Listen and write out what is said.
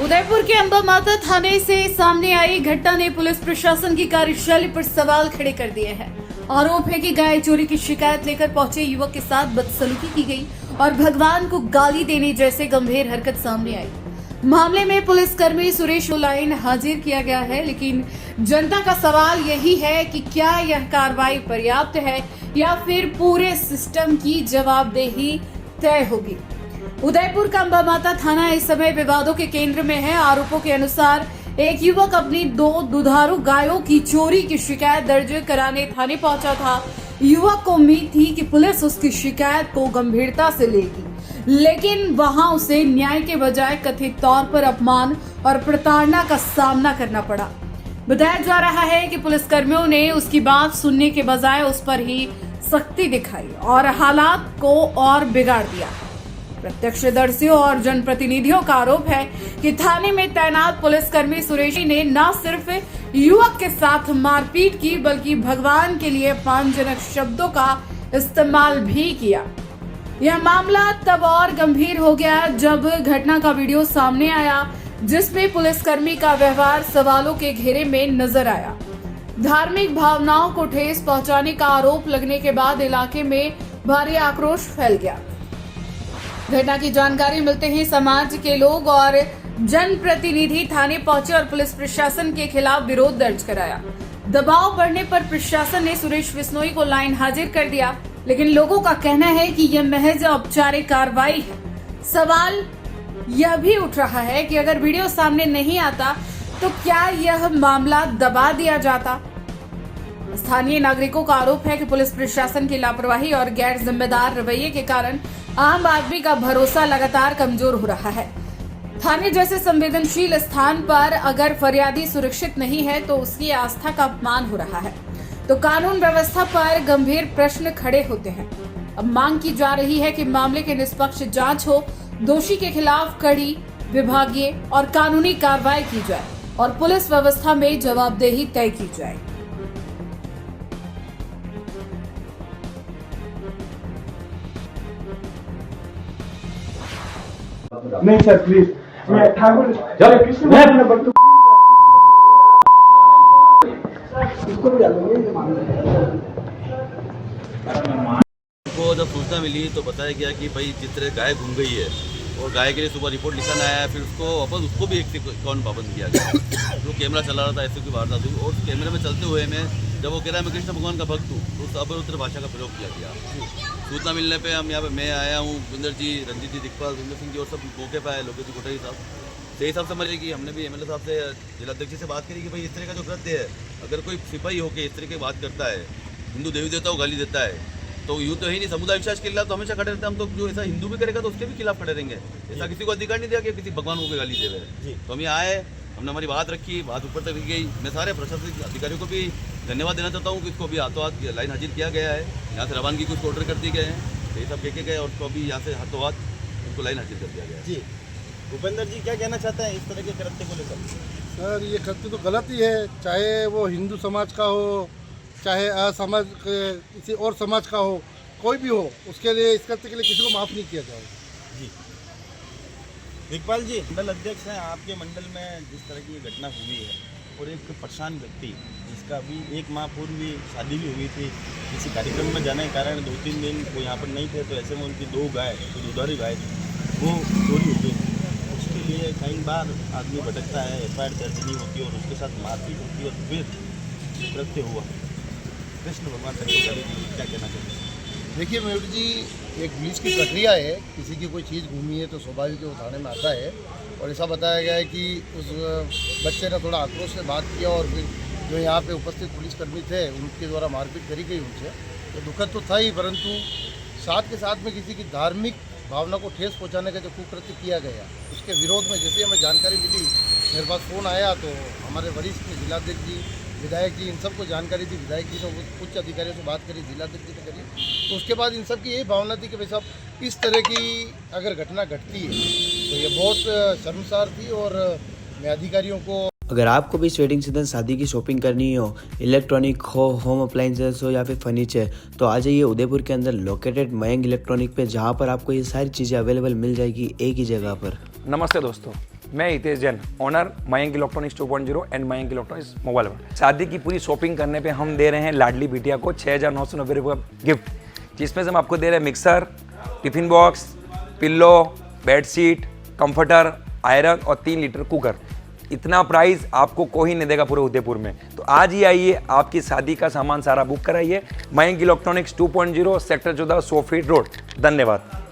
उदयपुर के अंबा माता थाने से सामने आई घटना ने पुलिस प्रशासन की कार्यशैली पर सवाल खड़े कर दिए हैं। आरोप है कि गाय चोरी की शिकायत लेकर पहुंचे युवक के साथ बदसलूकी की गई और भगवान को गाली देने जैसे गंभीर हरकत सामने आई। मामले में पुलिसकर्मी सुरेश को लाइन हाजिर किया गया है, लेकिन जनता का सवाल यही है कि क्या यह कार्रवाई पर्याप्त है या फिर पूरे सिस्टम की जवाबदेही तय होगी। उदयपुर का अंबा माता थाना इस समय विवादों के केंद्र में है। आरोपों के अनुसार एक युवक अपनी 2 दुधारू गायों की चोरी की शिकायत दर्ज कराने थाने पहुंचा था। युवक को उम्मीद थी कि पुलिस उसकी शिकायत को गंभीरता से लेगी, लेकिन वहां उसे न्याय के बजाय कथित तौर पर अपमान और प्रताड़ना का सामना करना पड़ा। बताया जा रहा है कि पुलिसकर्मियों ने उसकी बात सुनने के बजाय उस पर ही सख्ती दिखाई और हालात को और बिगाड़ दिया। प्रत्यक्षदर्शियों और जनप्रतिनिधियों का आरोप है कि थाने में तैनात पुलिसकर्मी सुरेश ने न सिर्फ युवक के साथ मारपीट की, बल्कि भगवान के लिए अपमानजनक शब्दों का इस्तेमाल भी किया। यह मामला तब और गंभीर हो गया जब घटना का वीडियो सामने आया, जिसमें पुलिसकर्मी का व्यवहार सवालों के घेरे में नजर आया। धार्मिक भावनाओं को ठेस पहुंचाने का आरोप लगने के बाद इलाके में भारी आक्रोश फैल गया। घटना की जानकारी मिलते ही समाज के लोग और जनप्रतिनिधि थाने पहुंचे और पुलिस प्रशासन के खिलाफ विरोध दर्ज कराया। दबाव बढ़ने पर प्रशासन ने सुरेश बिश्नोई को लाइन हाजिर कर दिया, लेकिन लोगों का कहना है कि यह महज औपचारिक कार्रवाई है। सवाल यह भी उठ रहा है कि अगर वीडियो सामने नहीं आता तो क्या यह मामला दबा दिया जाता। स्थानीय नागरिकों का आरोप है कि पुलिस प्रशासन की लापरवाही और गैर जिम्मेदार रवैये के कारण आम आदमी का भरोसा लगातार कमजोर हो रहा है। थाने जैसे संवेदनशील स्थान पर अगर फरियादी सुरक्षित नहीं है तो उसकी आस्था का अपमान हो रहा है, तो कानून व्यवस्था पर गंभीर प्रश्न खड़े होते हैं। अब मांग की जा रही है कि मामले की निष्पक्ष जांच हो, दोषी के खिलाफ कड़ी विभागीय और कानूनी कार्रवाई की जाए और पुलिस व्यवस्था में जवाबदेही तय की जाए। नहीं सर प्लीज, मैं ठाकुर कृष्ण इसको भी डालूंगे। को जब सूचना मिली तो बताया गया कि भाई जिस तरह गाय घूम गई है और गाय के लिए सुबह रिपोर्ट लिखाना आया, फिर उसको वापस उसको भी एक कौन पाबंद किया गया। जो कैमरा चला रहा था ऐसे की वारदात हुई और कैमरे में चलते हुए में जब वो कह रहा है मैं कृष्ण भगवान का भक्त हूँ तो उस अभद्र भाषा का प्रयोग किया गया। सूचना मिलने पे हम यहाँ पे मैं आया हूँ, विंदर जी, रंजीत जी, दिखपाल, सुंदर सिंह जी और सब मौके पर आए, लोकेश जी, कोठारी साहब। सही हिसाब से समझिए कि हमने भी एमएलए साहब से, जिलाध्यक्ष से बात करी कि भाई इस तरह का जो कृत्य है, अगर कोई सिपाही होकर इस तरह की बात करता है, हिंदू देवी देवता को गाली देता है, तो यूँ तो ही नहीं, समुदाय विश्वास के खिलाफ तो हमेशा खड़े रहते हैं हम। तो जो ऐसा हिंदू भी करेगा तो उसके भी खिलाफ खड़े रहेंगे। ऐसा किसी को अधिकार नहीं दिया कि किसी भगवान को गाली दे रहे। तो हम यहाँ आए, हमने हमारी बात रखी, बात ऊपर तक गई। मैं सारे प्रशासनिक अधिकारियों को भी धन्यवाद देना चाहता हूँ कि इसको अभी हाथों हाथ लाइन हाजिर किया गया है। यहाँ से रवानगी कुछ ऑर्डर कर दिए गए हैं, ये सब कह के गए और उसको अभी यहाँ से हाथों हाथ उनको लाइन हाजिर कर दिया गया है। जी भूपेंद्र जी क्या कहना चाहते हैं इस तरह के कृत्य को लेकर? सर ये कृत्य तो गलत ही है, चाहे वो हिंदू समाज का हो, चाहे असमाज किसी और समाज का हो, कोई भी हो, उसके लिए इस कृत्य के लिए किसी को माफ़ नहीं किया जाएगा। जी दिखपाल जी, मंडल अध्यक्ष हैं आपके मंडल में, जिस तरह की घटना हुई है और एक परेशान व्यक्ति जिसका अभी 1 माह पूर्व भी शादी भी हुई थी, किसी कार्यक्रम में जाने के कारण 2-3 दिन वो यहाँ पर नहीं थे, तो ऐसे में उनकी 2 गाय, तो दुधारी गाय वो चोरी हो गई। उसके लिए कई बार आदमी भटकता है, FIR दर्ज नहीं होती और उसके साथ मारपीट होती है और फिर कृत्य हुआ। कृष्ण भगवान तक क्या कहना चाहिए? देखिए मयूर जी, एक बीच की प्रक्रिया है, किसी की कोई चीज़ घूमी है तो स्वाभाविक वो थाने में आता है। और ऐसा बताया गया है कि उस बच्चे ने थोड़ा आक्रोश से बात किया और फिर जो यहाँ पे उपस्थित पुलिसकर्मी थे उनके द्वारा मारपीट करी गई उनसे। तो दुखद तो था ही, परंतु साथ के साथ में किसी की धार्मिक भावना को ठेस पहुँचाने का जो कुकृत्य किया गया, उसके विरोध में जैसे हमें जानकारी मिली, मेरे पास फ़ोन आया तो हमारे वरिष्ठ जिलाध्यक्ष जी, विधायक जी, इन सबको जानकारी दी। विधायक जी ने उच्च अधिकारियों से बात करी, जिलाध्यक्ष जी ने करी। तो उसके बाद इन सब की यही भावना थी कि भाई साहब इस तरह की अगर घटना घटती है तो ये बहुत शर्मसार थी। और मैं अधिकारियों को, अगर आपको भी इस वेडिंग सीजन शादी की शॉपिंग करनी हो, इलेक्ट्रॉनिक हो, होम अप्लाइंसेस हो या फिर फर्नीचर, तो आ जाइए उदयपुर के अंदर लोकेटेड मयंक इलेक्ट्रॉनिक पे, जहाँ पर आपको ये सारी चीज़ें अवेलेबल मिल जाएगी एक ही जगह पर। नमस्ते दोस्तों, मैं Hitesh Jain, owner Mayank electronics 2.0 and Mayank electronics mobile world. शादी की पूरी शॉपिंग करने पे हम दे रहे हैं लाडली बिटिया को 6,990 रुपये का गिफ्ट, जिसमें से हम आपको दे रहे हैं mixer, tiffin box, pillow, bedsheet, comforter, iron और 3 लीटर कुकर। इतना प्राइस आपको कोई नहीं देगा पूरे उदयपुर में। तो आज ही आइए, आपकी शादी का सामान सारा बुक कराइए। Mayank electronics 2.0 sector 14 100 feet road. धन्यवाद।